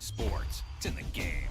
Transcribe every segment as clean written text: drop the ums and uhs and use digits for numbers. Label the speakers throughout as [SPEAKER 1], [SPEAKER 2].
[SPEAKER 1] sports. It's in the game.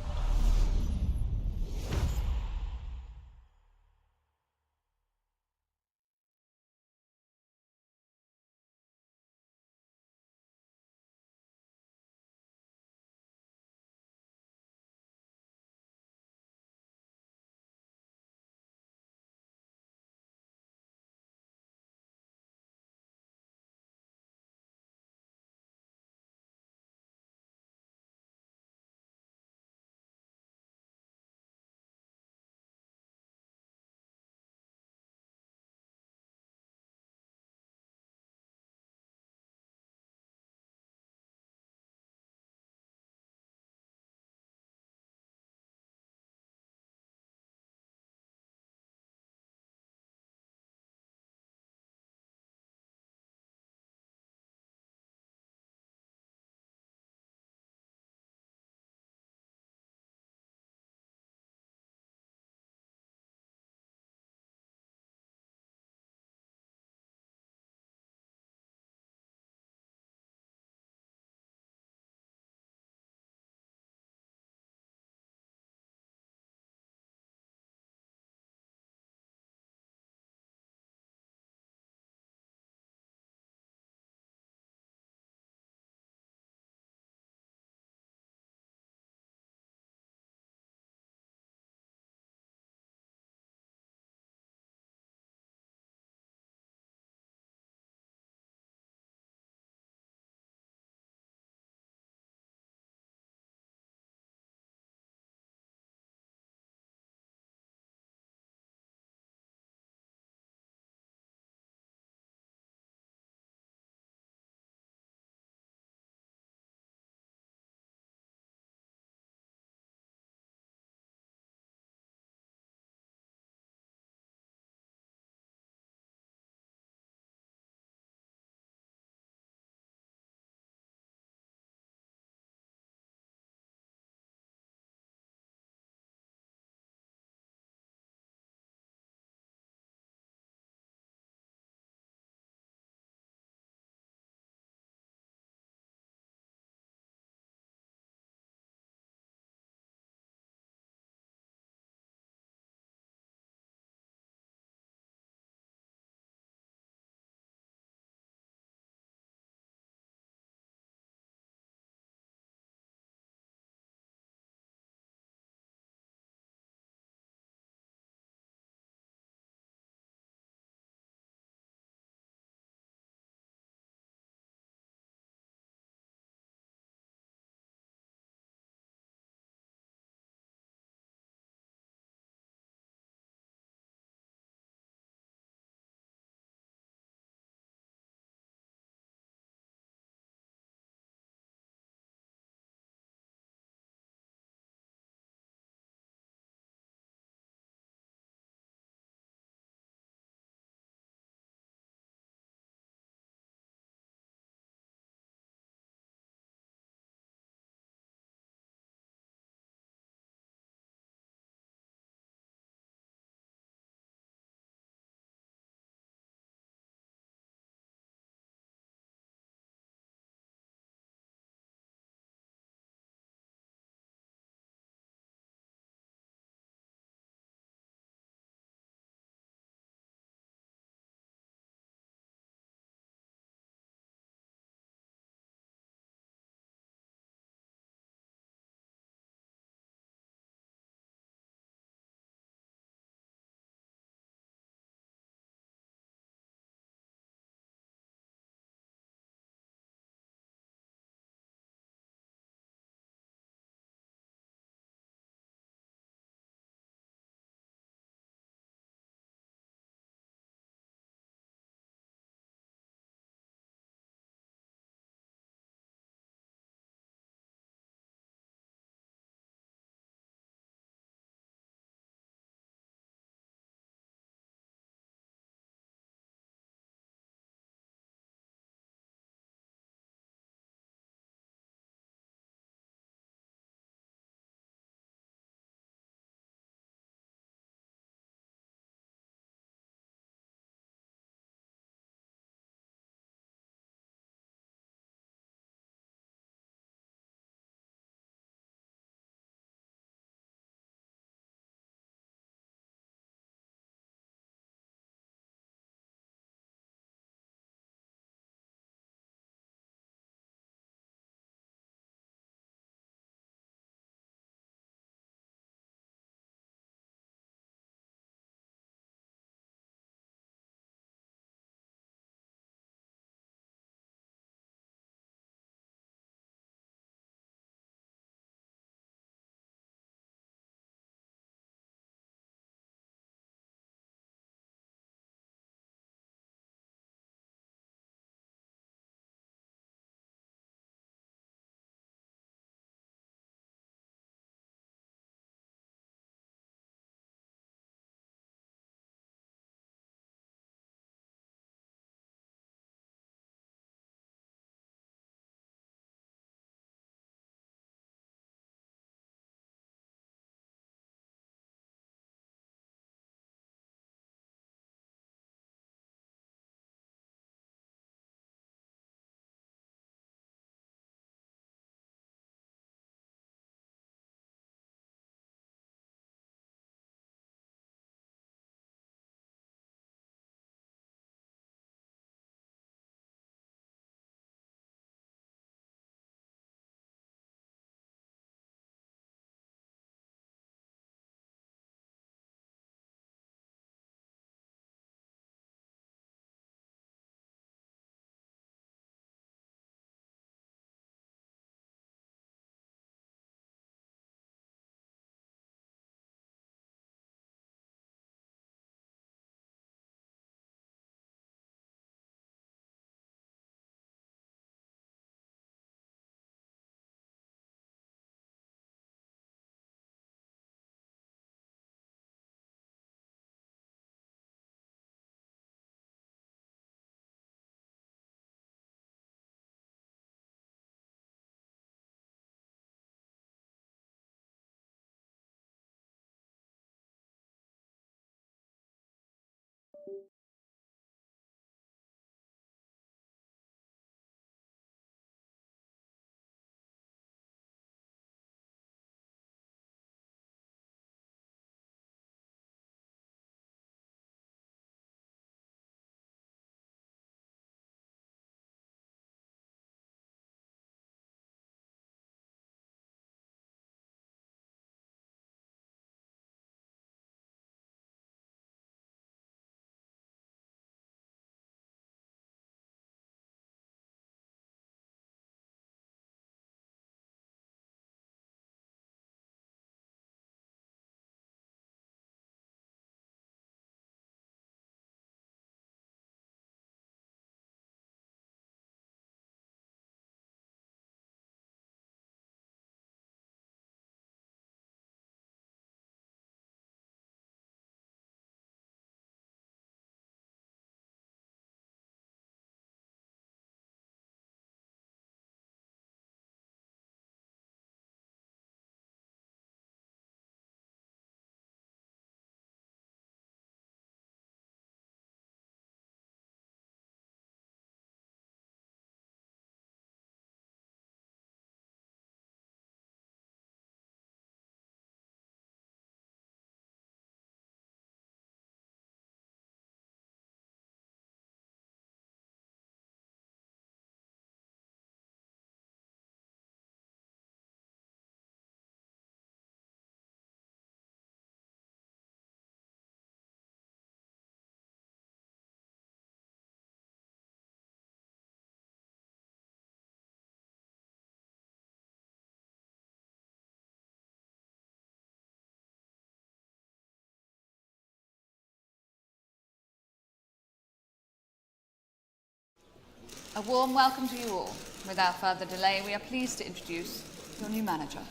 [SPEAKER 2] A warm welcome to you all. Without further delay, we are pleased to introduce your new manager.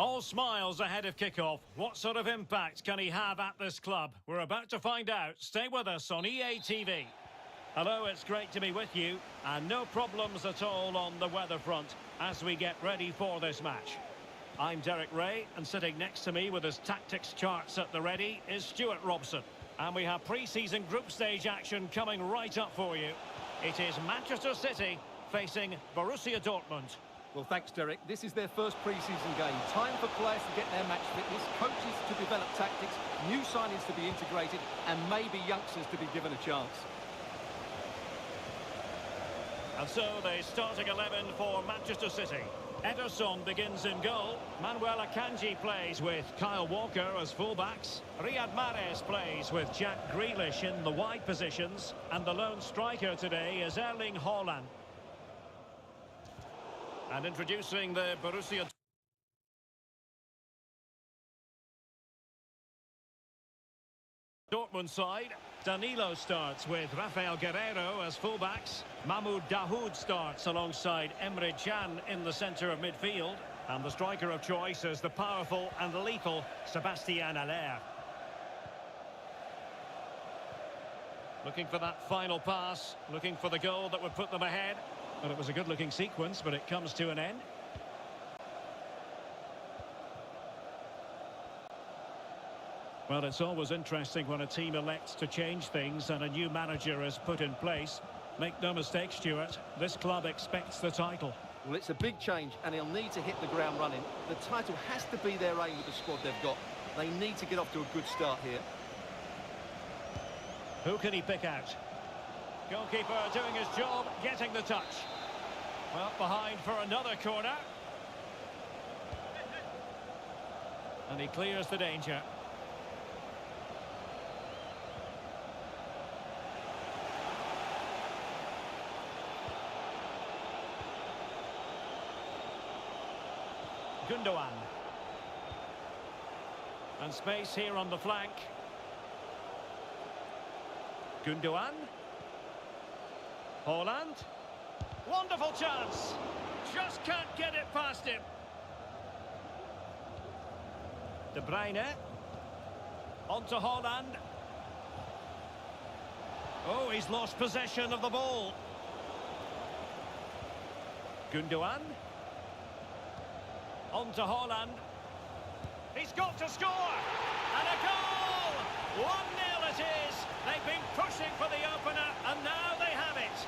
[SPEAKER 3] All smiles ahead of kickoff. What sort of impact can he have at this club? We're about to find out. Stay with us on EA TV. Hello, it's great to be with you. And no problems at all on the weather front as we get ready for this match. I'm Derek Ray, and sitting next to me with his tactics charts at the ready is Stuart Robson. And we have pre-season group stage action coming right up for you. It is Manchester City facing Borussia Dortmund.
[SPEAKER 4] Well, thanks, Derek. This is their first pre-season game. Time for players to get their match fitness, coaches to develop tactics, new signings to be integrated, and maybe youngsters to be given a chance.
[SPEAKER 3] And so the starting 11 for Manchester City. Ederson begins in goal. Manuel Akanji plays with Kyle Walker as fullbacks. Riyad Mahrez plays with Jack Grealish in the wide positions. And the lone striker today is Erling Haaland. And introducing the Borussia Dortmund side, Danilo starts with Rafael Guerreiro as fullbacks. Mahmoud Dahoud starts alongside Emre Can in the centre of midfield. And the striker of choice is the powerful and lethal Sébastien Haller. Looking for that final pass, looking for the goal that would put them ahead. Well, it was a good-looking sequence, but it comes to an end. Well, it's always interesting when a team elects to change things and a new manager is put in place. Make no mistake, Stuart, this club expects the title.
[SPEAKER 4] Well, it's a big change, and he'll need to hit the ground running. The title has to be their aim with the squad they've got. They need to get off to a good start here.
[SPEAKER 3] Who can he pick out? Goalkeeper doing his job, getting the touch. Well, behind for another corner. And he clears the danger. Gundogan. And space here on the flank. Gundogan. Haaland. Wonderful chance. Just can't get it past him. De Bruyne. On to Haaland. Oh, he's lost possession of the ball. Gundogan. On to Haaland. He's got to score! And a goal! 1-0 it is. They've been pushing for the opener, and now they have it.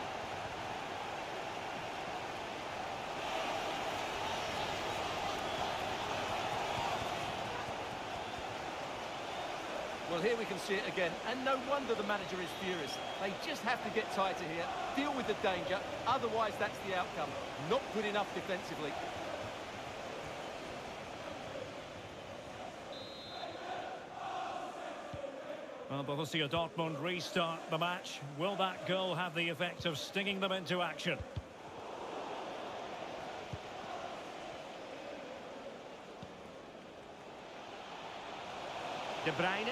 [SPEAKER 4] Well, here we can see it again, and no wonder the manager is furious. They just have to get tighter here, deal with the danger, otherwise that's the outcome. Not good enough defensively.
[SPEAKER 3] Well, Borussia Dortmund restart the match. Will that goal have the effect of stinging them into action? De Bruyne.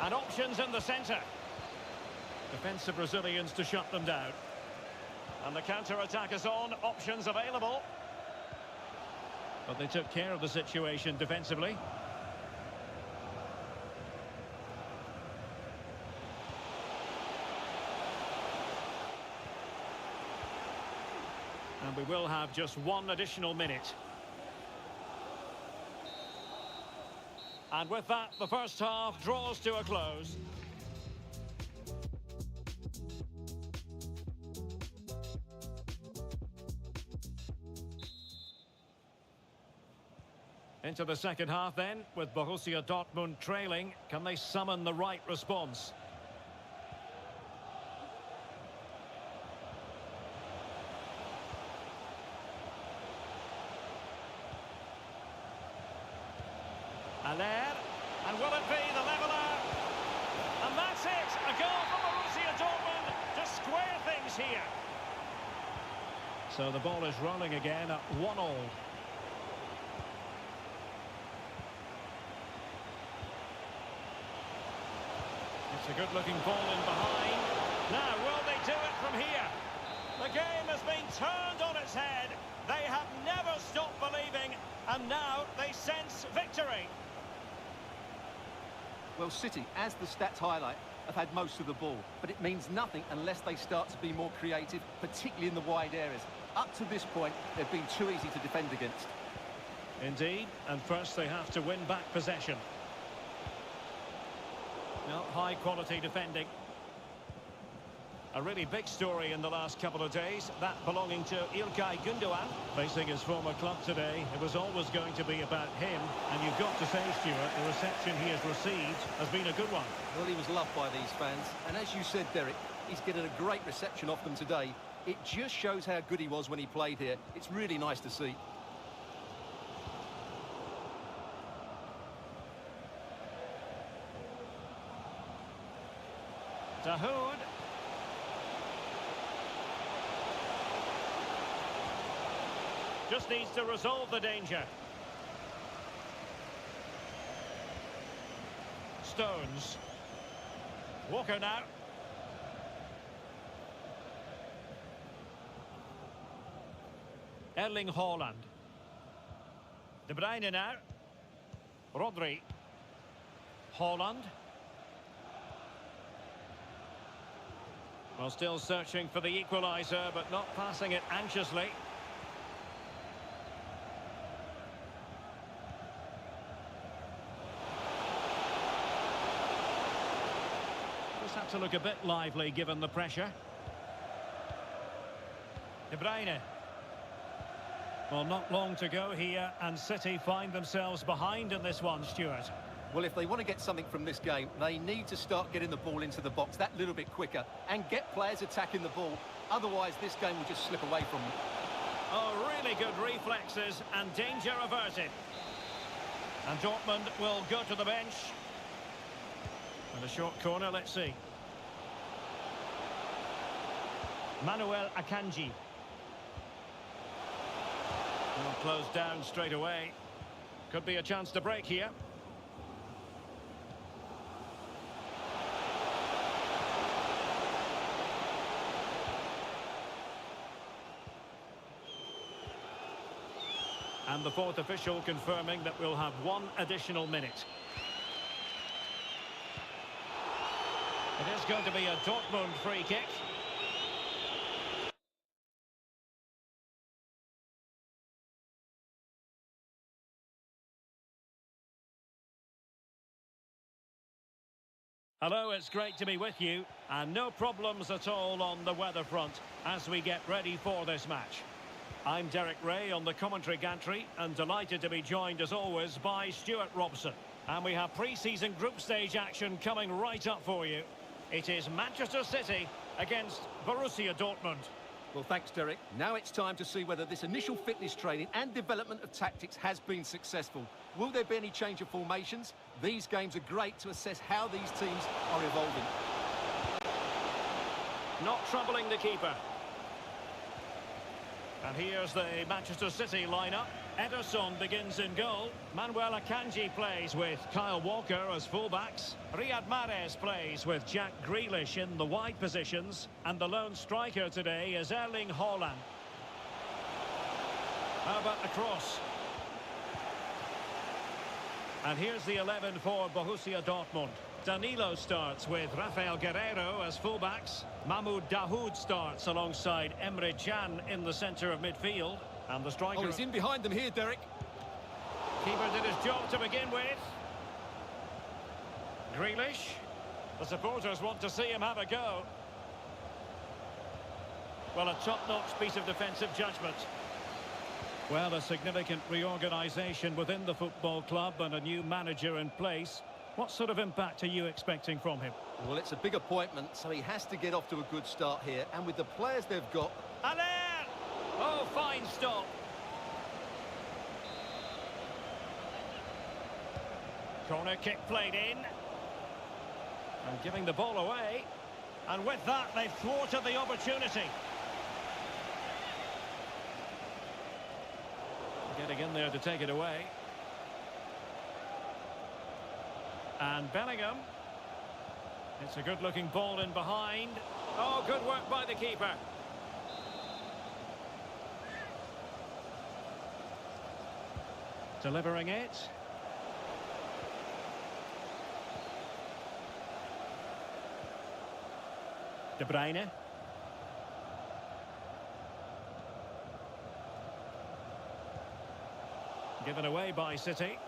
[SPEAKER 3] And options in the centre. Defensive Brazilians to shut them down. And the counter-attack is on. Options available. But they took care of the situation defensively. And we will have just one additional minute. And with that, the first half draws to a close. Into the second half then, with Borussia Dortmund trailing. Can they summon the right response? Haller, and will it be the leveller? And that's it, a goal for Borussia Dortmund to square things here. So the ball is rolling again at 1-1. It's a good-looking ball in behind. Now, will they do it from here? The game has been turned on its head. They have never stopped believing, and now they sense victory.
[SPEAKER 4] Well, City, as the stats highlight, have had most of the ball, but it means nothing unless they start to be more creative, particularly in the wide areas. Up to this point, they've been too easy to defend against.
[SPEAKER 3] Indeed, and first they have to win back possession. Well, high-quality defending. A really big story in the last couple of days, that belonging to İlkay Gündoğan. Facing his former club today, it was always going to be about him. And you've got to say, Stuart, the reception he has received has been a good one.
[SPEAKER 4] Well, he was loved by these fans. And as you said, Derek, he's getting a great reception off them today. It just shows how good he was when he played here. It's really nice to see.
[SPEAKER 3] Dahoud. Just needs to resolve the danger. Stones. Walker now. Erling Haaland. De Bruyne now. Rodri. Haaland. Well, still searching for the equaliser, but not passing it anxiously. Just have to look a bit lively given the pressure. De Bruyne. Well, not long to go here, and City find themselves behind in this one, Stuart.
[SPEAKER 4] Well, if they want to get something from this game, they need to start getting the ball into the box that little bit quicker and get players attacking the ball. Otherwise, this game will just slip away from them.
[SPEAKER 3] Oh, really good reflexes and danger averted. And Dortmund will go to the bench. And a short corner, let's see. Manuel Akanji. Well, closed down straight away. Could be a chance to break here. And the fourth official confirming that we'll have one additional minute. It is going to be a Dortmund free kick. Hello, it's great to be with you, and no problems at all on the weather front as we get ready for this match. I'm Derek Ray on the commentary gantry, and delighted to be joined as always by Stuart Robson. And we have pre-season group stage action coming right up for you. It is Manchester City against Borussia Dortmund.
[SPEAKER 4] Well, thanks, Derek. Now it's time to see whether this initial fitness training and development of tactics has been successful. Will there be any change of formations? These games are great to assess how these teams are evolving.
[SPEAKER 3] Not troubling the keeper. And here's the Manchester City lineup. Ederson begins in goal. Manuel Akanji plays with Kyle Walker as fullbacks. Riyad Mahrez plays with Jack Grealish in the wide positions. And the lone striker today is Erling Haaland. How about the cross? And here's the 11 for Borussia Dortmund. Danilo starts with Rafael Guerreiro as fullbacks. Mahmoud Dahoud starts alongside Emre Can in the centre of midfield. And the striker...
[SPEAKER 4] Oh, he's in behind them here, Derek.
[SPEAKER 3] Keeper did his job to begin with. Grealish. The supporters want to see him have a go. Well, a top-notch piece of defensive judgment. Well, a significant reorganisation within the football club and a new manager in place. What sort of impact are you expecting from him?
[SPEAKER 4] Well, it's a big appointment, so he has to get off to a good start here. And with the players they've got...
[SPEAKER 3] Allaire! Oh, fine stop. Corner kick played in. And giving the ball away. And with that, they've thwarted the opportunity. Getting in there to take it away. And Bellingham. It's a good-looking ball in behind. Oh, good work by the keeper. Delivering it. De Bruyne. Given away by City.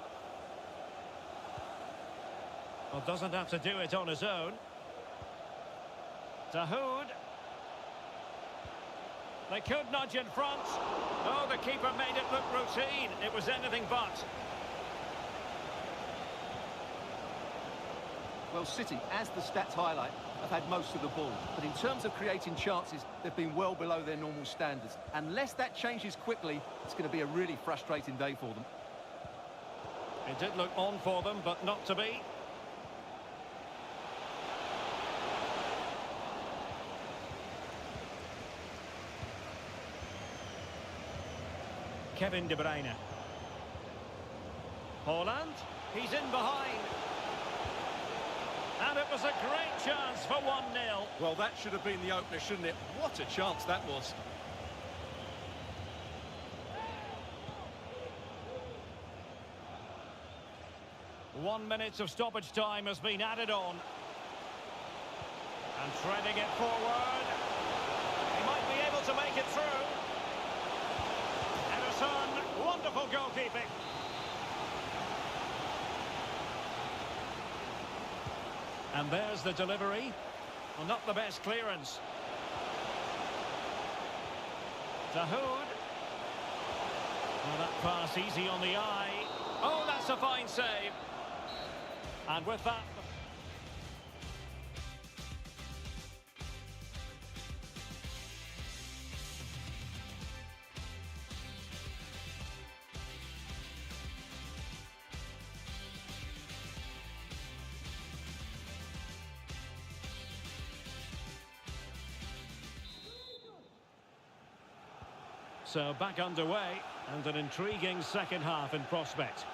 [SPEAKER 3] Well, doesn't have to do it on his own. Dahoud. They could nudge in front. Oh, the keeper made it look routine. It was anything but.
[SPEAKER 4] Well, City, as the stats highlight, have had most of the ball. But in terms of creating chances, they've been well below their normal standards. Unless that changes quickly, it's going to be a really frustrating day for them.
[SPEAKER 3] It did look on for them, but not to be. Kevin De Bruyne. Haaland, he's in behind. And it was a great chance for 1-0.
[SPEAKER 4] Well, that should have been the opener, shouldn't it? What a chance that was.
[SPEAKER 3] One minute of stoppage time has been added on. And threading it forward. He might be able to make it through. Ederson, wonderful goalkeeping. And there's the delivery. Well, not the best clearance. Dahoud. Well, that pass easy on the eye. Oh, that's a fine save. And with that... So back underway, and an intriguing second half in prospect.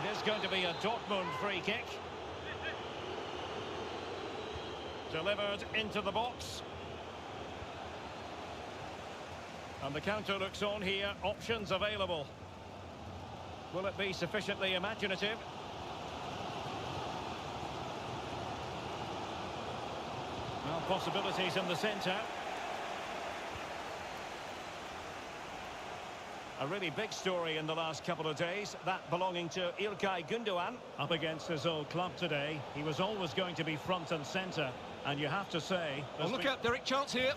[SPEAKER 3] It is going to be a Dortmund free kick. Delivered into the box. And the counter looks on here, options available. Will it be sufficiently imaginative? Well, possibilities in the centre. A really big story in the last couple of days, that belonging to İlkay Gündoğan. Up against his old club today, he was always going to be front and centre. And you have to say...
[SPEAKER 4] Oh, look out, Derek, chance here.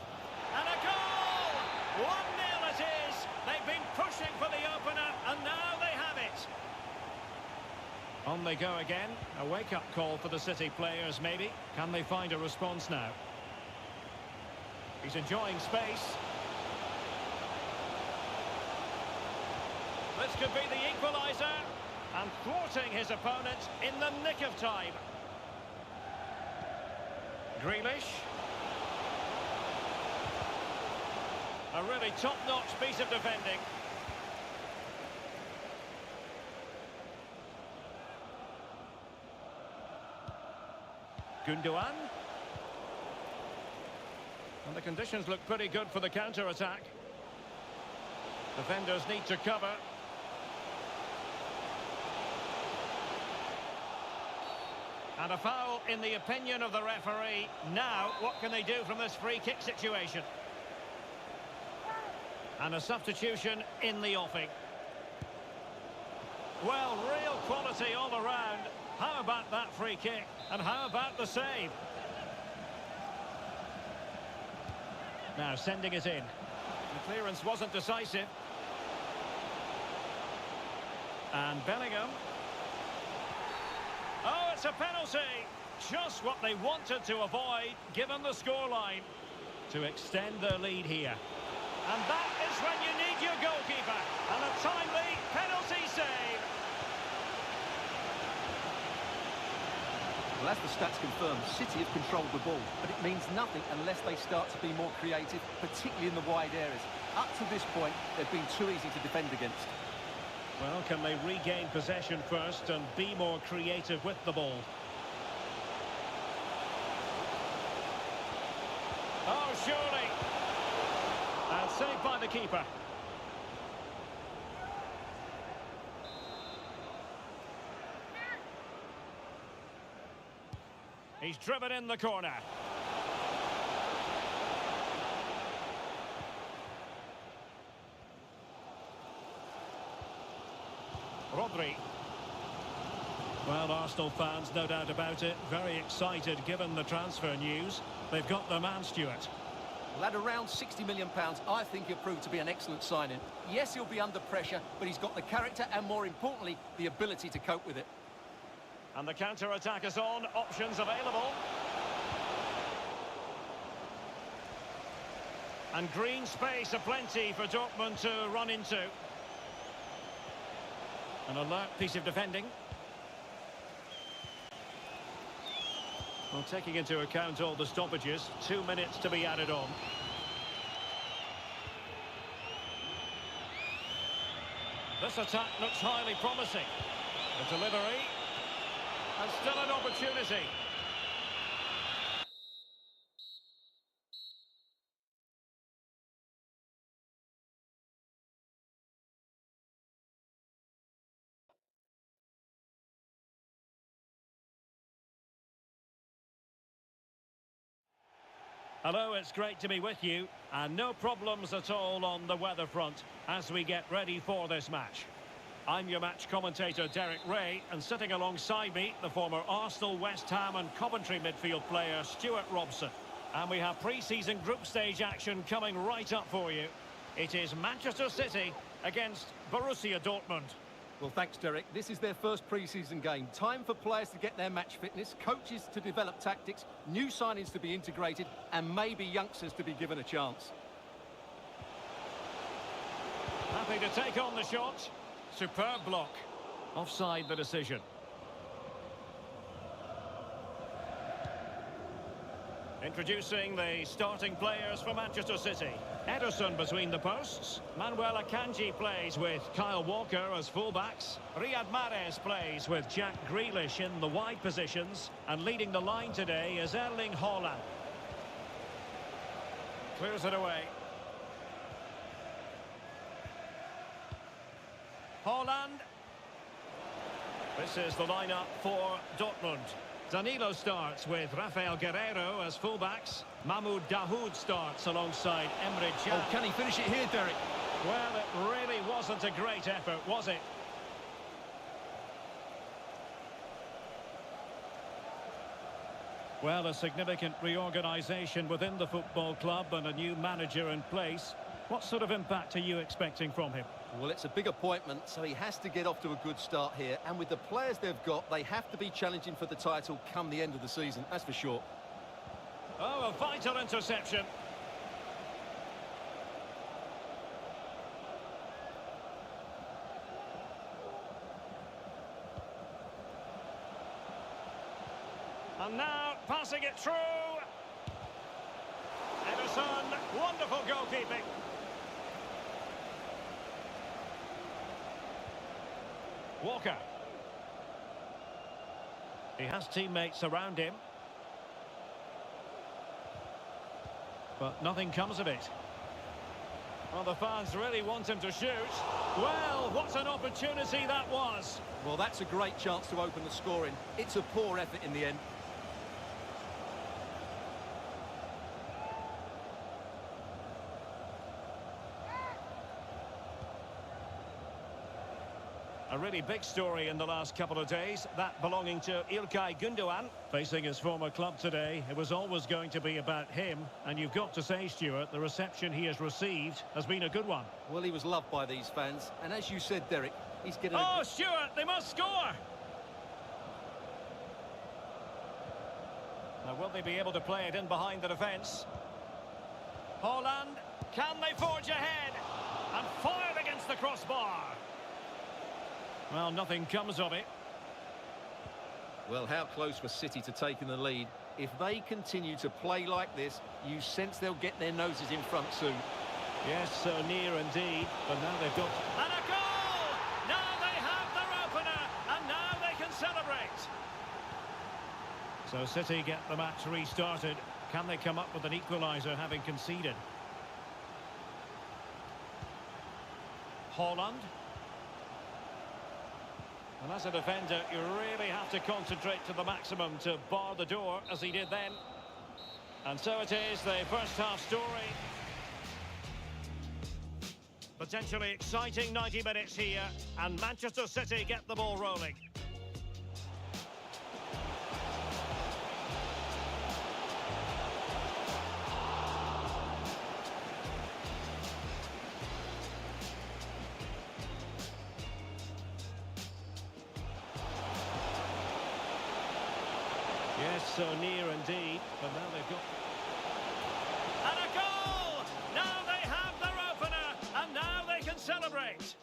[SPEAKER 3] And a goal! 1-0 it is! They've been pushing for the opener, and now they have it. On they go again. A wake-up call for the City players, maybe. Can they find a response now? He's enjoying space. This could be the equaliser. And thwarting his opponent in the nick of time. Grealish. A really top-notch piece of defending. Gündoğan. And the conditions look pretty good for the counter-attack. Defenders need to cover. And a foul in the opinion of the referee. Now, what can they do from this free kick situation? And a substitution in the offing. Well, real quality all around. How about that free kick? And how about the save? Now sending it in. The clearance wasn't decisive. And Bellingham. Oh, it's a penalty. Just what they wanted to avoid, given the scoreline. To extend their lead here. And that is when you need your goalkeeper. And a timely penalty save.
[SPEAKER 4] Well, as the stats confirm, City have controlled the ball, but it means nothing unless they start to be more creative, particularly in the wide areas. Up to this point, they've been too easy to defend against.
[SPEAKER 3] Well, can they regain possession first and be more creative with the ball? Oh, surely. saved by the keeper. He's driven in the corner. Rodri. Well, Arsenal fans, no doubt about it, very excited given the transfer news. They've got their man, Stuart.
[SPEAKER 4] Well, at around £60 million, I think he'll prove to be an excellent signing. Yes, he'll be under pressure, but he's got the character and, more importantly, the ability to cope with it.
[SPEAKER 3] And the counter-attack is on, options available. And green space aplenty for Dortmund to run into. An alert piece of defending. Well, taking into account all the stoppages, 2 minutes to be added on. This attack looks highly promising. The delivery. And still an opportunity. Hello, it's great to be with you, and no problems at all on the weather front as we get ready for this match. I'm your match commentator Derek Ray, and sitting alongside me, the former Arsenal, West Ham and Coventry midfield player Stuart Robson. And we have pre-season group stage action coming right up for you. It is Manchester City against Borussia Dortmund.
[SPEAKER 4] Well, thanks, Derek. This is their first pre-season game. Time for players to get their match fitness, coaches to develop tactics, new signings to be integrated, and maybe youngsters to be given a chance.
[SPEAKER 3] Happy to take on the shot. Superb block. Offside the decision. Introducing the starting players for Manchester City. Ederson between the posts. Manuel Akanji plays with Kyle Walker as fullbacks. Riyad Mahrez plays with Jack Grealish in the wide positions. And leading the line today is Erling Haaland. Clears it away. Haaland. This is the lineup for Dortmund. Danilo starts with Rafael Guerreiro as fullbacks. Mahmoud Dahoud starts alongside Emre Can.
[SPEAKER 4] Oh, can he finish it here, Derek?
[SPEAKER 3] Well, it really wasn't a great effort, was it? Well, a significant reorganisation within the football club and a new manager in place. What sort of impact are you expecting from him?
[SPEAKER 4] Well, it's a big appointment, so he has to get off to a good start here. And with the players they've got, they have to be challenging for the title come the end of the season, that's for sure.
[SPEAKER 3] Oh, a vital interception. And now, passing it through. Ederson, wonderful goalkeeping. Walker. He has teammates around him. But nothing comes of it. Well, the fans really want him to shoot. Well, what an opportunity that was.
[SPEAKER 4] Well, that's a great chance to open the scoring. It's a poor effort in the end.
[SPEAKER 3] A really big story in the last couple of days, that belonging to İlkay Gündoğan. Facing his former club today, it was always going to be about him. And you've got to say, Stuart, the reception he has received has been a good one.
[SPEAKER 4] Well, he was loved by these fans. And as you said, Derek, he's getting...
[SPEAKER 3] Oh, Stuart, they must score! Now, will they be able to play it in behind the defence? Haaland, can they forge ahead? And fired against the crossbar. Well, nothing comes of it.
[SPEAKER 4] Well, how close was City to taking the lead? If they continue to play like this, you sense they'll get their noses in front soon.
[SPEAKER 3] Yes, so near indeed. But now they've got... And a goal! Now they have their opener, and now they can celebrate. So City get the match restarted. Can they come up with an equaliser having conceded? Haaland. And as a defender, you really have to concentrate to the maximum to bar the door, as he did then. And so it is, the first half story. Potentially exciting 90 minutes here, and Manchester City get the ball rolling. Yes, so near indeed, but now they've got... And a goal! Now they have their opener, and now they can celebrate.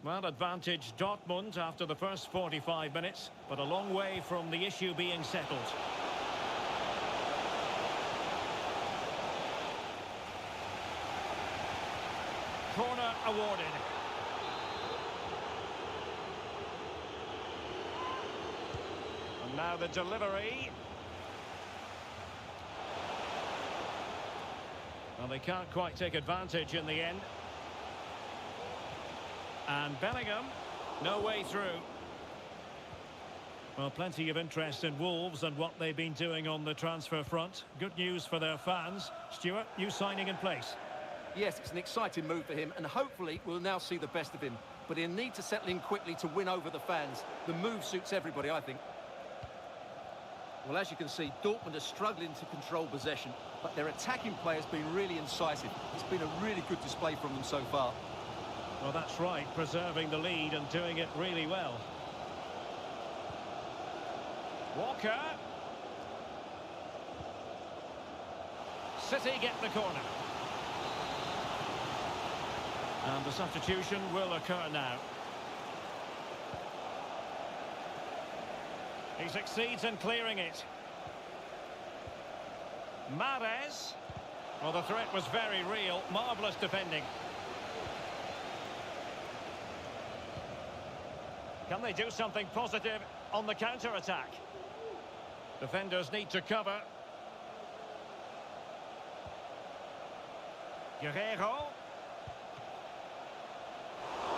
[SPEAKER 3] Well, advantage Dortmund after the first 45 minutes, but a long way from the issue being settled. Corner awarded. And now the delivery. Well, they can't quite take advantage in the end. And Bellingham, no way through. Well, plenty of interest in Wolves and what they've been doing on the transfer front. Good news for their fans. Stuart, new signing in place.
[SPEAKER 4] Yes, it's an exciting move for him, and hopefully we'll now see the best of him. But he'll need to settle in quickly to win over the fans. The move suits everybody, I think. Well, as you can see, Dortmund are struggling to control possession, but their attacking play has been really incisive. It's been a really good display from them so far.
[SPEAKER 3] Well, that's right, preserving the lead and doing it really well. Walker. City get the corner. And the substitution will occur now. He succeeds in clearing it. Mahrez. Well, the threat was very real. Marvellous defending. Can they do something positive on the counter-attack? Defenders need to cover. Guerreiro.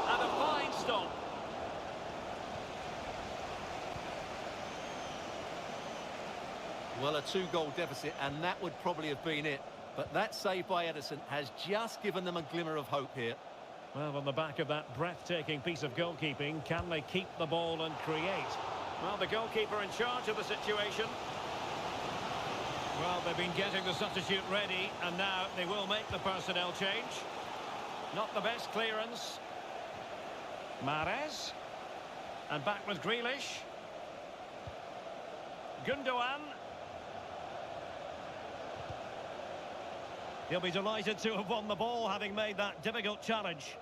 [SPEAKER 3] And a fine stop.
[SPEAKER 4] Well, a two-goal deficit, and that would probably have been it. But that save by Ederson has just given them a glimmer of hope here.
[SPEAKER 3] Well, on the back of that breathtaking piece of goalkeeping, can they keep the ball and create? Well, the goalkeeper in charge of the situation. Well, they've been getting the substitute ready, and now they will make the personnel change. Not the best clearance. Mahrez. And back with Grealish. Gundogan. He'll be delighted to have won the ball, having made that difficult challenge.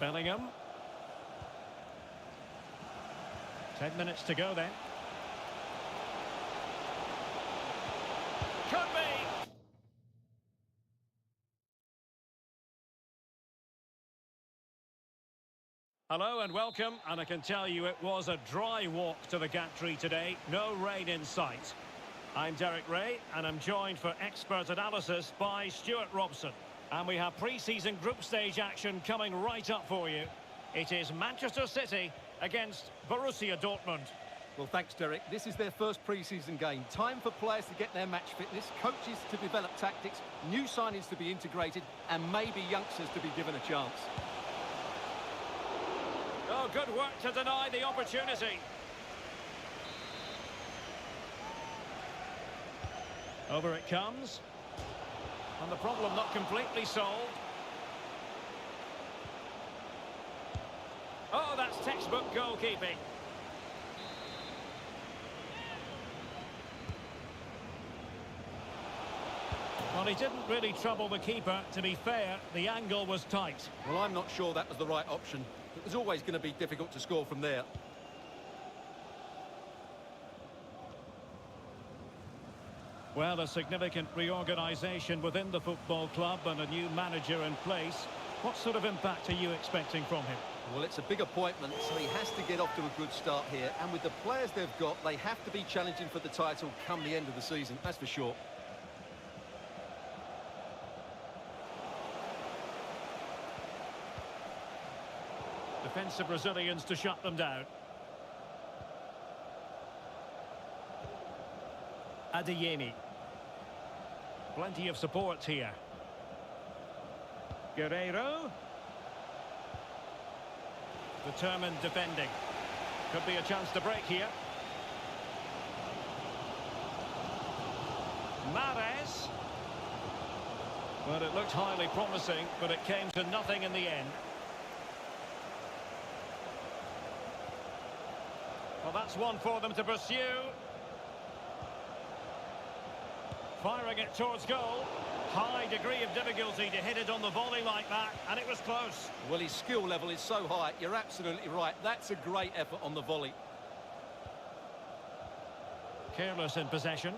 [SPEAKER 3] Bellingham. 10 minutes to go then. Could be! Hello and welcome, and I can tell you it was a dry walk to the gantry today, no rain in sight. I'm Derek Ray, and I'm joined for expert analysis by Stuart Robson. And we have pre-season group stage action coming right up for you. It is Manchester City against Borussia Dortmund.
[SPEAKER 4] Well, thanks, Derek. This is their first pre-season game. Time for players to get their match fitness, coaches to develop tactics, new signings to be integrated, and maybe youngsters to be given a chance.
[SPEAKER 3] Oh, good work to deny the opportunity. Over it comes. And the problem not completely solved. Oh, that's textbook goalkeeping. Well, he didn't really trouble the keeper. To be fair, the angle was tight.
[SPEAKER 4] Well, I'm not sure that was the right option. It was always going to be difficult to score from there.
[SPEAKER 3] Well, a significant reorganisation within the football club and a new manager in place. What sort of impact are you expecting from him?
[SPEAKER 4] Well, it's a big appointment, so he has to get off to a good start here. And with the players they've got, they have to be challenging for the title come the end of the season, that's for sure.
[SPEAKER 3] Defensive Brazilians to shut them down. Adeyemi. Plenty of support here. Guerreiro. Determined defending. Could be a chance to break here. Mahrez. Well, it looked highly promising, but it came to nothing in the end. Well, that's one for them to pursue. Firing it towards goal. High degree of difficulty to hit it on the volley like that, and it was close.
[SPEAKER 4] Well, his skill level is so high, you're absolutely right. That's a great effort on the volley.
[SPEAKER 3] Careless in possession.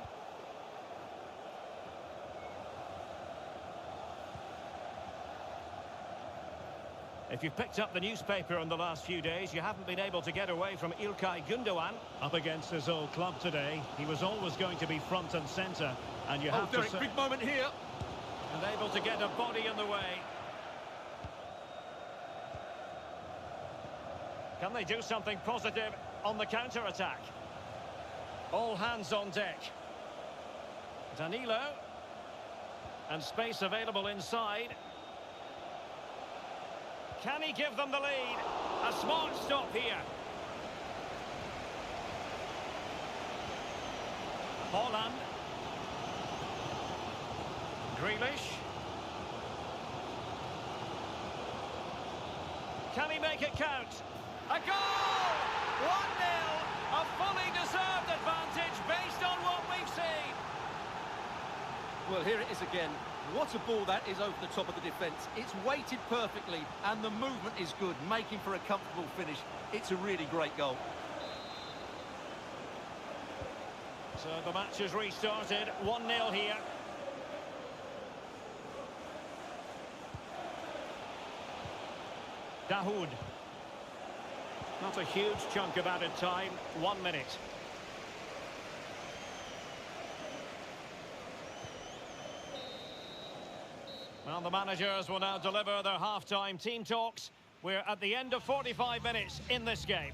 [SPEAKER 3] If you've picked up the newspaper in the last few days, you haven't been able to get away from İlkay Gündoğan. Up against his old club today, he was always going to be front and centre. And you have
[SPEAKER 4] Derek,
[SPEAKER 3] to say...
[SPEAKER 4] big moment here.
[SPEAKER 3] And able to get a body in the way. Can they do something positive on the counter-attack? All hands on deck. Danilo. And space available inside. Can he give them the lead? A smart stop here. Haaland. Grealish. Can he make it count? A goal! 1-0! A fully deserved advantage based on what we've seen.
[SPEAKER 4] Well, here it is again. What a ball that is over the top of the defence. It's weighted perfectly and the movement is good, making for a comfortable finish. It's a really great goal.
[SPEAKER 3] So the match has restarted. 1-0 here. Dahoud. Not a huge chunk of added time. 1 minute. Well, the managers will now deliver their half-time team talks. We're at the end of 45 minutes in this game.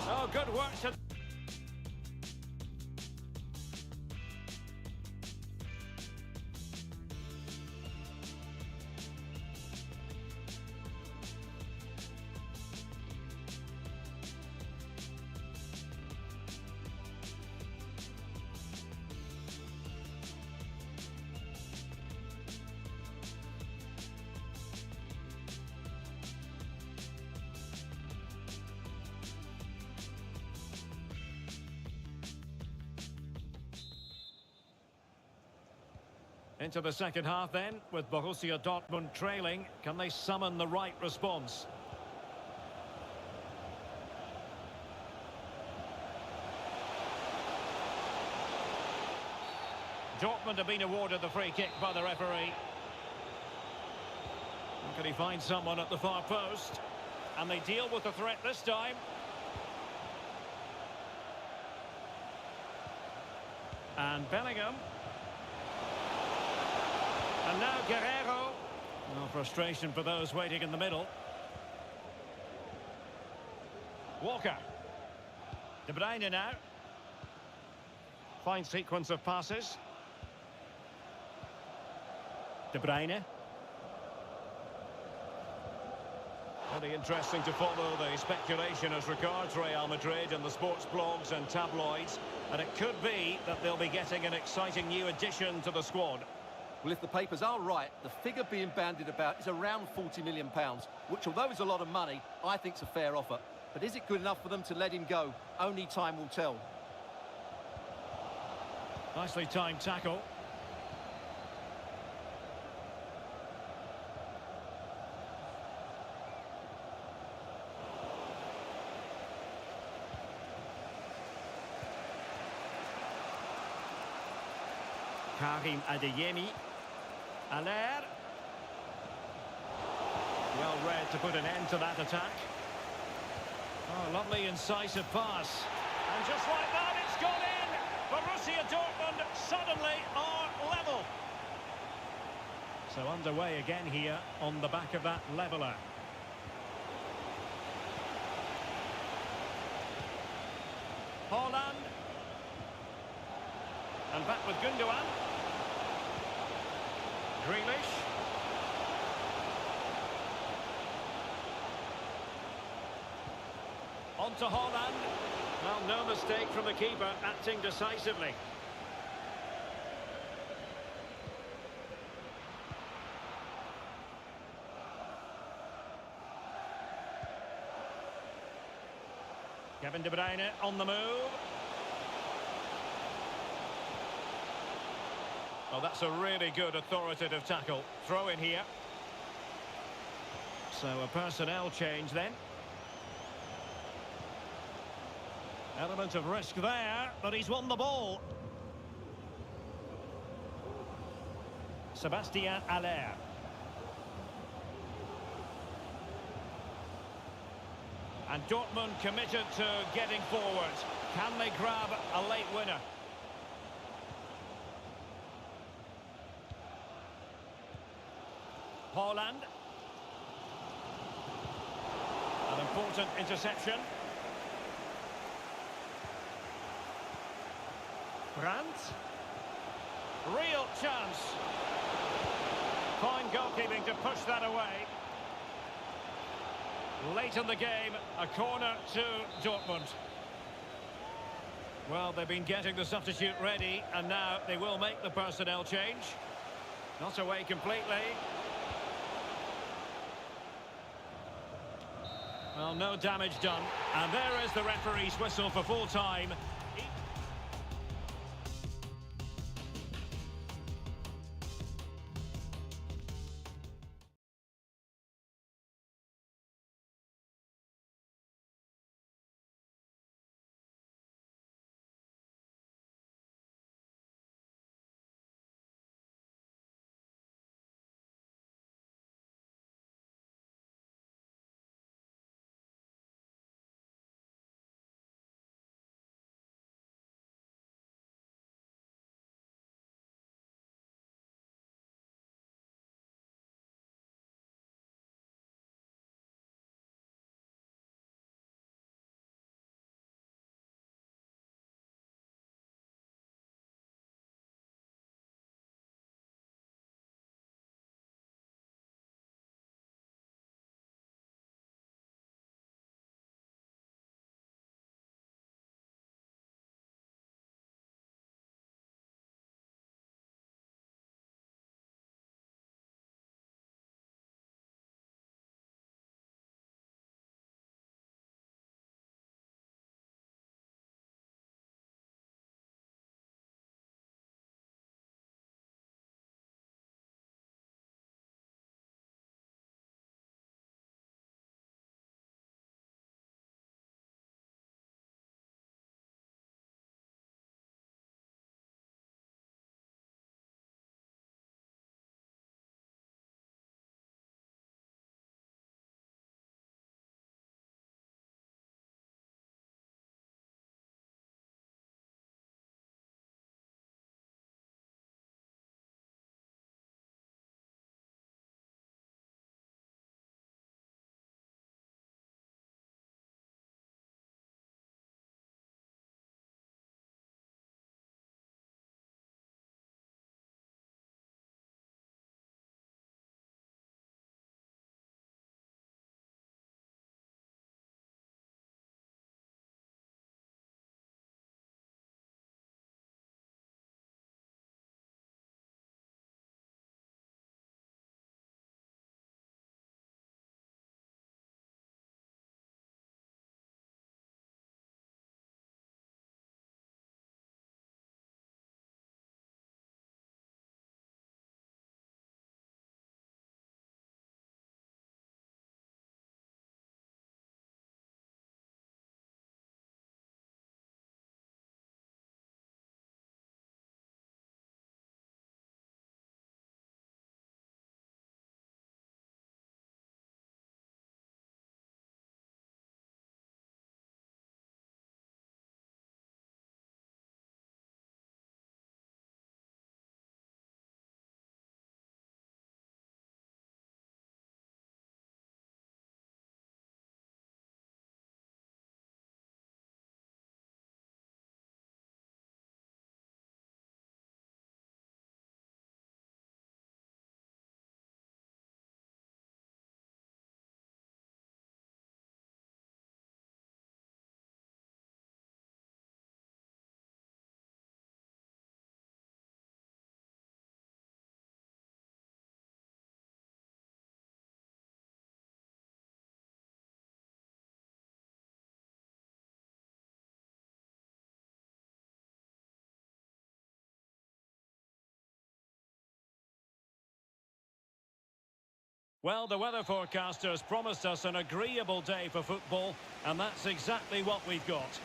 [SPEAKER 3] Oh, good work to... Into the second half then, with Borussia Dortmund trailing. Can they summon the right response? Dortmund have been awarded the free kick by the referee. Can he find someone at the far post? And they deal with the threat this time. And Bellingham. And now Guerreiro. No frustration for those waiting in the middle. Walker. De Bruyne now. Fine sequence of passes. De Bruyne. Very interesting to follow the speculation as regards Real Madrid in the sports blogs and tabloids. And it could be that they'll be getting an exciting new addition to the squad.
[SPEAKER 4] Well, if the papers are right, the figure being bandied about is around £40 million, which, although is a lot of money, I think is a fair offer. But is it good enough for them to let him go? Only time will tell.
[SPEAKER 3] Nicely timed tackle. Karim Adeyemi. Allaire. Well read to put an end to that attack. Oh, lovely incisive pass. And just like that, it's gone in! Borussia Dortmund suddenly are level. So underway again here on the back of that leveller. Haaland. And back with Gundogan. Grealish. On to Haaland. Well, no mistake from the keeper, acting decisively. Kevin De Bruyne on the move. Oh, that's a really good authoritative tackle. Throw in here. So a personnel change then. Element of risk there, but he's won the ball. Sébastien Haller. And Dortmund committed to getting forward. Can they grab a late winner? Haaland. An important interception. Brandt. Real chance. Fine goalkeeping to push that away. Late in the game, a corner to Dortmund. Well, they've been getting the substitute ready, and now they will make the personnel change. Not away completely. Well, no damage done. And there is the referee's whistle for full time. Well, the weather forecasters promised us an agreeable day for football, and that's exactly what we've got.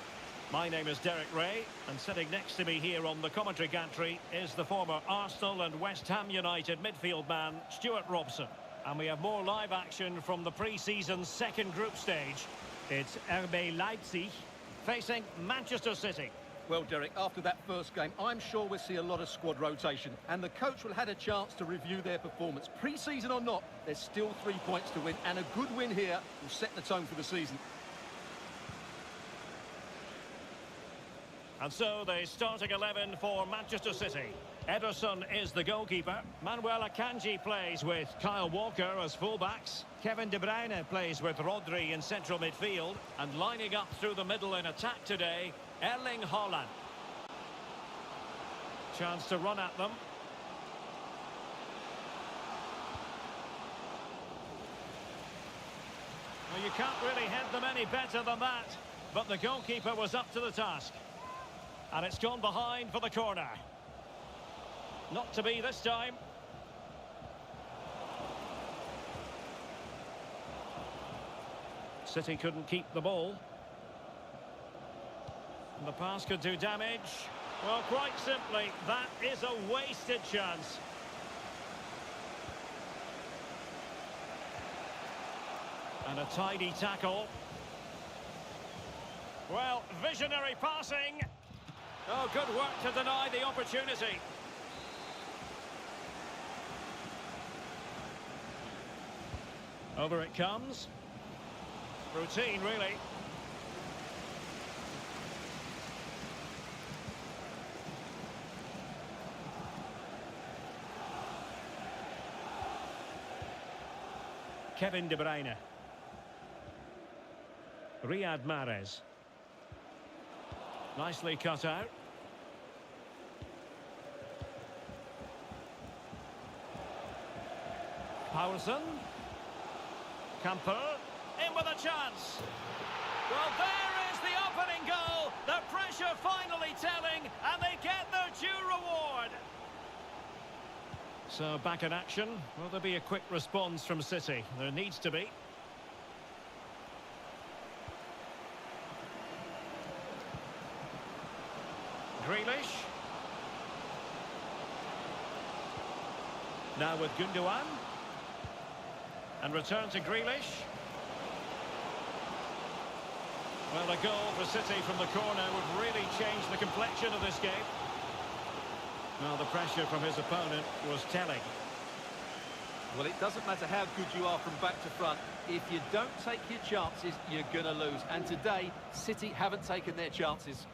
[SPEAKER 3] My name is Derek Ray, and sitting next to me here on the commentary gantry is the former Arsenal and West Ham United midfield man, Stuart Robson. And we have more live action from the pre-season second group stage. It's RB Leipzig facing Manchester City.
[SPEAKER 4] Well, Derek, after that first game, I'm sure we'll see a lot of squad rotation, and the coach will have had a chance to review their performance. Pre-season or not, there's still 3 points to win, and a good win here will set the tone for the season.
[SPEAKER 3] And so the starting 11 for Manchester City. Ederson is the goalkeeper. Manuel Akanji plays with Kyle Walker as fullbacks. Kevin De Bruyne plays with Rodri in central midfield. And lining up through the middle in attack today, Erling Haaland. Chance to run at them. Well, you can't really head them any better than that. But the goalkeeper was up to the task. And it's gone behind for the corner. Not to be this time. City couldn't keep the ball. And the pass could do damage. Well, quite simply, that is a wasted chance. And a tidy tackle. Well, visionary passing. Oh, good work to deny the opportunity. Over it comes. Routine, really. Kevin De Bruyne. Riyad Mahrez. Nicely cut out. Poulsen. Camper. In with a chance. Well, there is the opening goal. The pressure finally telling, and they get their due reward. So, back in action. Will there be a quick response from City? There needs to be. Grealish. Now with Gundogan. And return to Grealish. Well, a goal for City from the corner would really change the complexion of this game. Well, the pressure from his opponent was telling.
[SPEAKER 4] Well, it doesn't matter how good you are from back to front. If you don't take your chances, you're going to lose. And today, City haven't taken their chances.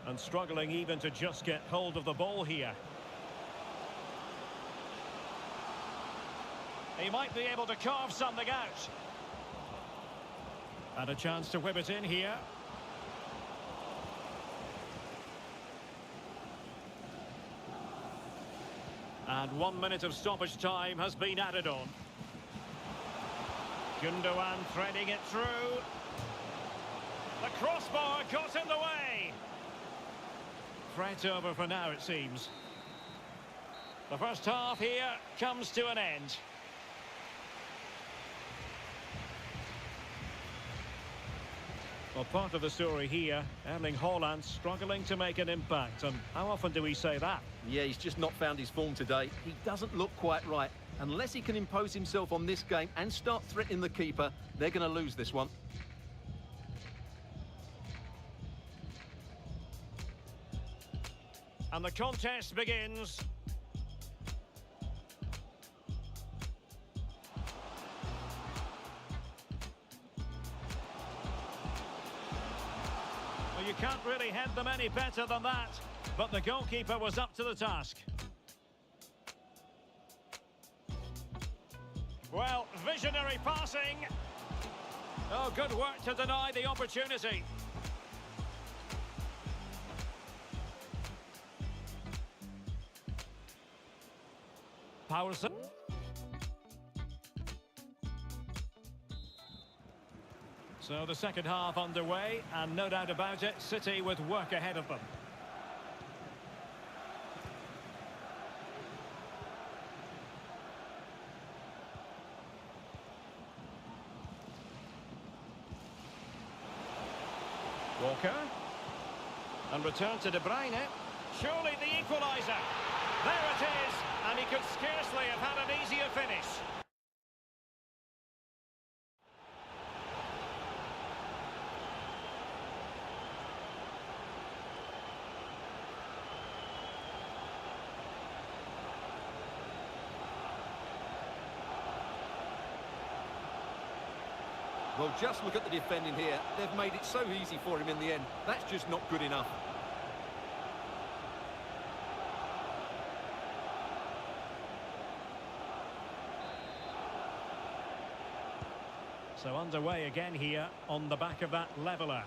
[SPEAKER 3] And struggling even to just get hold of the ball here. He might be able to carve something out. And a chance to whip it in here. And 1 minute of stoppage time has been added on. Gundogan threading it through. The crossbar got in the way. Threat over for now, it seems. The first half here comes to an end. Well, part of the story here, Erling Haaland struggling to make an impact. And how often do we say that?
[SPEAKER 4] Yeah, he's just not found his form today. He doesn't look quite right. Unless he can impose himself on this game and start threatening the keeper, they're going to lose this one.
[SPEAKER 3] And the contest begins. Well, you can't really head them any better than that. But the goalkeeper was up to the task. Well, visionary passing. Oh, good work to deny the opportunity. Poulsen. So the second half underway, and no doubt about it, City with work ahead of them. Walker. And return to De Bruyne. Surely the equaliser. There it is. And he could scarcely have had an easier finish.
[SPEAKER 4] Well, just look at the defending here. They've made it so easy for him in the end. That's just not good enough.
[SPEAKER 3] So underway again here on the back of that leveller.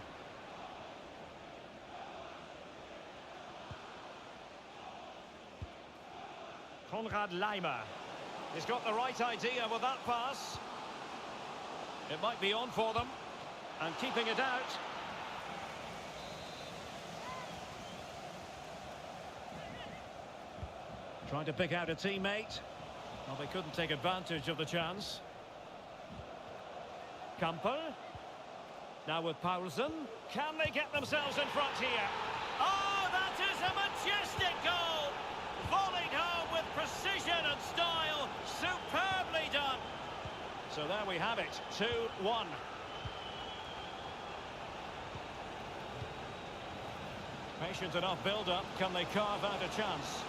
[SPEAKER 3] Konrad Laimer. He's got the right idea with that pass. It might be on for them. And keeping it out. Trying to pick out a teammate. Well, they couldn't take advantage of the chance. Kampel. Now with Poulsen. Can they get themselves in front here? Oh, that is a majestic goal! Volleyed home with precision and style. Superbly done. So there we have it, 2-1. Patient enough build-up. Can they carve out a chance?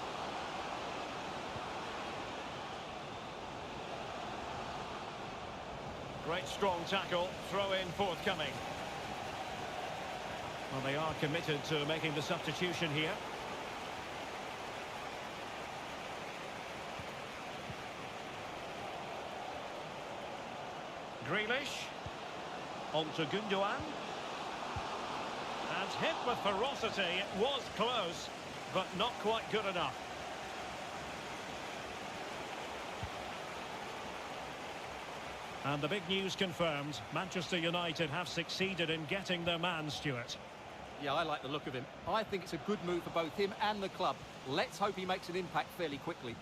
[SPEAKER 3] Great strong tackle, throw-in forthcoming. Well, they are committed to making the substitution here. Grealish. On to Gundogan. And hit with ferocity. It was close, but not quite good enough. And the big news confirmed. Manchester United have succeeded in getting their man, Stuart.
[SPEAKER 4] Yeah, I like the look of him. I think it's a good move for both him and the club. Let's hope he makes an impact fairly quickly.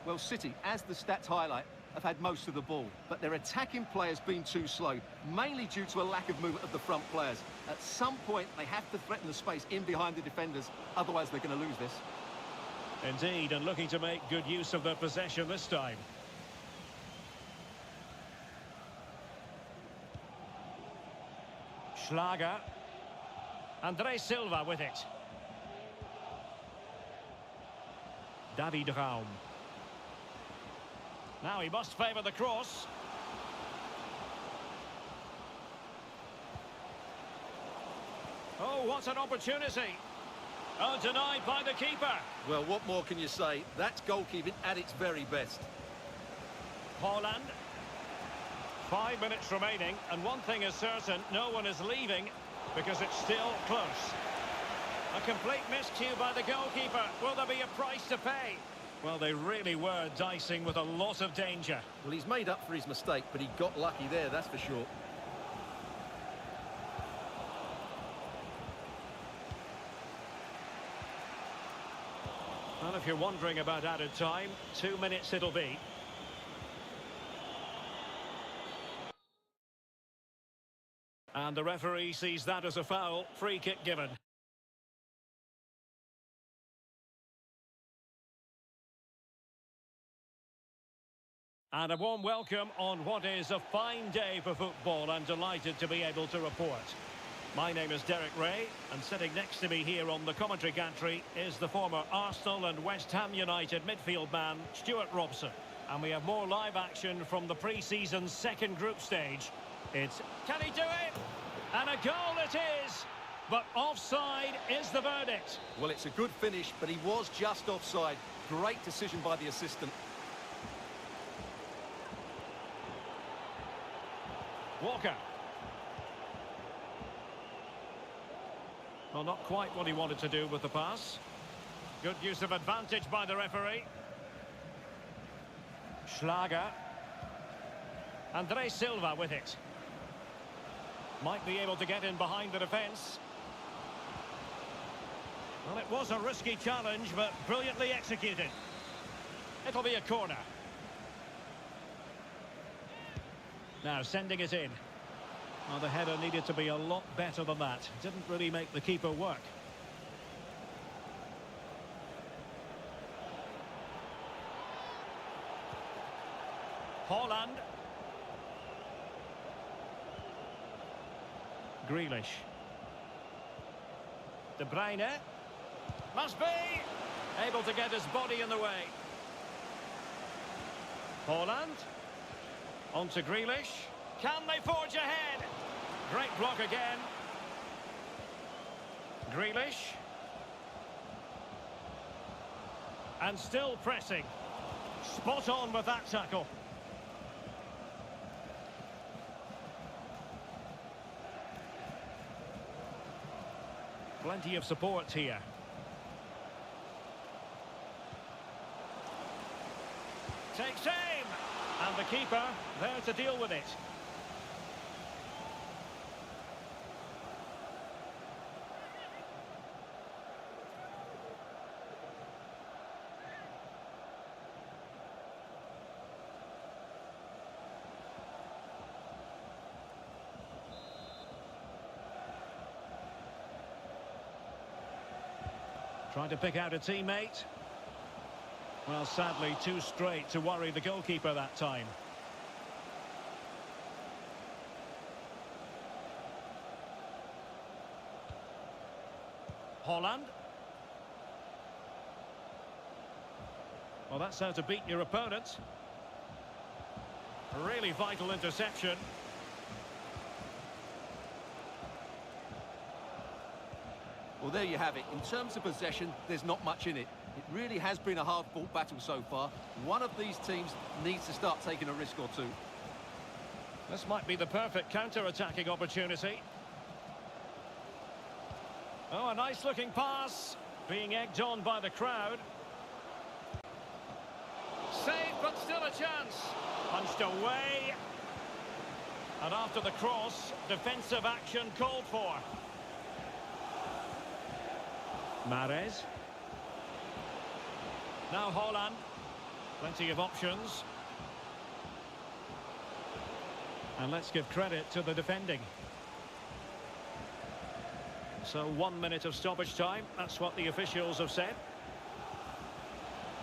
[SPEAKER 4] Well, City, as the stats highlight, have had most of the ball, but their attacking players been too slow, mainly due to a lack of movement of the front players. At some point, they have to threaten the space in behind the defenders, otherwise they're going to lose this.
[SPEAKER 3] Indeed, and looking to make good use of their possession this time. Schlager. André Silva with it. David Raum. Now he must favour the cross. Oh, what an opportunity. Oh, denied by the keeper.
[SPEAKER 4] Well, what more can you say? That's goalkeeping at its very best.
[SPEAKER 3] Haaland. 5 minutes remaining, and one thing is certain, no one is leaving because it's still close. A complete miscue by the goalkeeper. Will there be a price to pay? Well, they really were dicing with a lot of danger.
[SPEAKER 4] Well, he's made up for his mistake, but he got lucky there, that's for sure.
[SPEAKER 3] Well, if you're wondering about added time, 2 minutes it'll be. And the referee sees that as a foul. Free kick given. And a warm welcome on what is a fine day for football. I'm delighted to be able to report. My name is Derek Ray, and sitting next to me here on the commentary gantry is the former Arsenal and West Ham United midfield man, Stuart Robson. And we have more live action from the pre-season second group stage. It's, can he do it? And a goal it is! But offside is the verdict.
[SPEAKER 4] Well, it's a good finish, but he was just offside. Great decision by the assistant.
[SPEAKER 3] Walker. Well, not quite what he wanted to do with the pass. Good use of advantage by the referee. Schlager. André Silva with it. Might be able to get in behind the defence. Well, it was a risky challenge, but brilliantly executed. It'll be a corner. Now sending it in. Well, the header needed to be a lot better than that. Didn't really make the keeper work. Haaland. Grealish. De Bruyne. Must be! Able to get his body in the way. Haaland. On to Grealish. Can they forge ahead? Great block again. Grealish. And still pressing. Spot on with that tackle. Plenty of support here. Takes aim! And the keeper there to deal with it. Trying to pick out a teammate. Well, sadly, too straight to worry the goalkeeper that time. Haaland. Well, that's how to beat your opponent. A really vital interception.
[SPEAKER 4] Well, there you have it. In terms of possession, there's not much in it. It really has been a hard-fought battle so far. One of these teams needs to start taking a risk or two.
[SPEAKER 3] This might be the perfect counter-attacking opportunity. Oh, a nice-looking pass. Being egged on by the crowd. Saved, but still a chance. Punched away. And after the cross, defensive action called for. Mahrez. Now Haaland. Plenty of options. And let's give credit to the defending. So 1 minute of stoppage time. That's what the officials have said.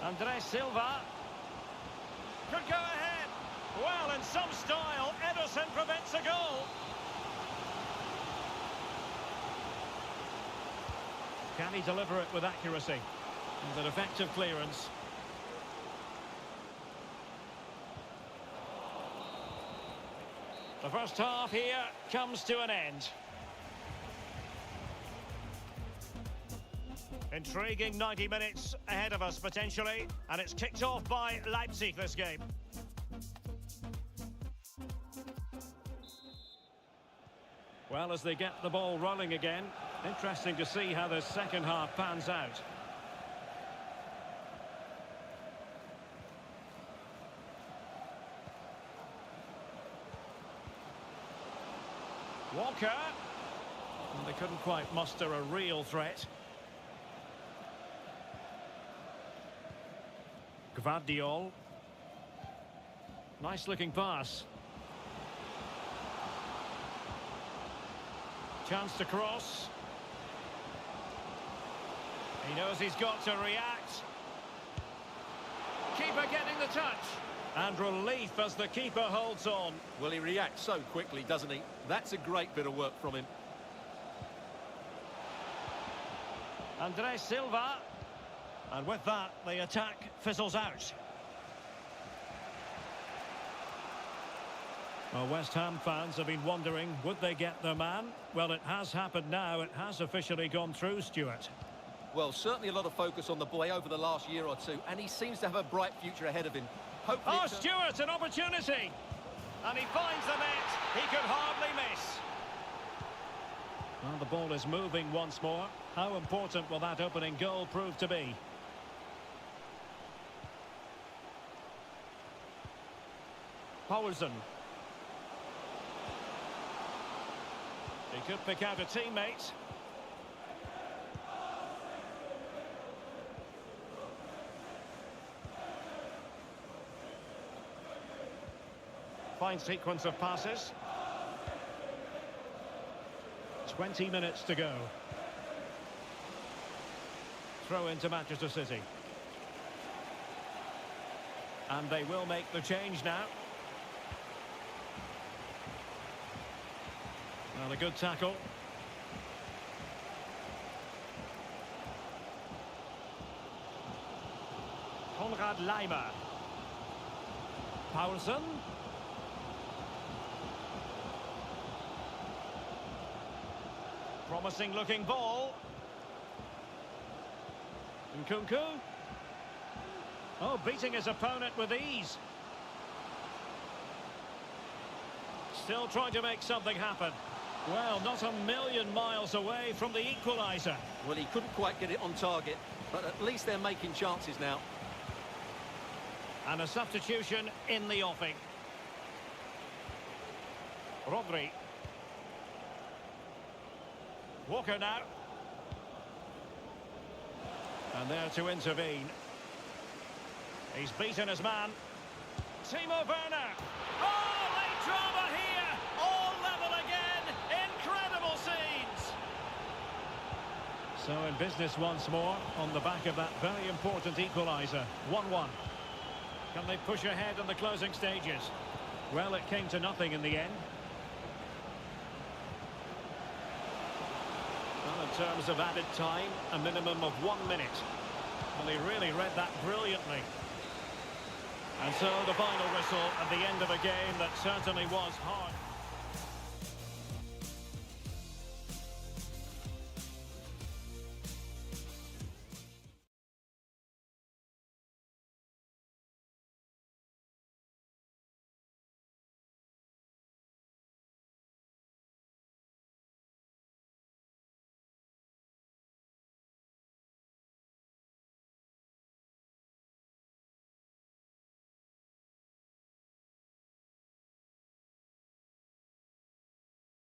[SPEAKER 3] Andres Silva. Could go ahead. Well, in some style, Ederson prevents a goal. Can he deliver it with accuracy? And an effective clearance. The first half here comes to an end. Intriguing 90 minutes ahead of us, potentially. And it's kicked off by Leipzig, this game. Well, as they get the ball rolling again, interesting to see how the second half pans out. Walker. And they couldn't quite muster a real threat. Gvardiol. Nice looking pass. Chance to cross. He knows he's got to react. Keeper getting the touch. And relief as the keeper holds on.
[SPEAKER 4] Well, he reacts so quickly, doesn't he? That's a great bit of work from him.
[SPEAKER 3] Andres Silva. And with that, the attack fizzles out. Well, West Ham fans have been wondering, would they get their man? Well, it has happened now. It has officially gone through, Stuart.
[SPEAKER 4] Well, certainly a lot of focus on the boy over the last year or two, and he seems to have a bright future ahead of him. Hopefully
[SPEAKER 3] Oh, Stuart, an opportunity! And he finds the net. He could hardly miss. Well, the ball is moving once more. How important will that opening goal prove to be? Poulsen. He could pick out a teammate. Fine sequence of passes. 20 minutes to go. Throw into Manchester City. And they will make the change now. Well, a good tackle. Konrad Laimer. Poulsen. Promising looking ball. Nkunku. Oh, beating his opponent with ease. Still trying to make something happen. Well, not a million miles away from the equaliser.
[SPEAKER 4] Well, he couldn't quite get it on target, but at least they're making chances now.
[SPEAKER 3] And a substitution in the offing. Rodri. Walker now. And there to intervene. He's beaten his man. Timo Werner. Oh, late drama here. All level again. Incredible scenes. So in business once more on the back of that very important equaliser. 1-1. Can they push ahead in the closing stages? Well, it came to nothing in the end. Well, in terms of added time, a minimum of 1 minute. Well, he really read that brilliantly. And so the final whistle at the end of a game that certainly was hard.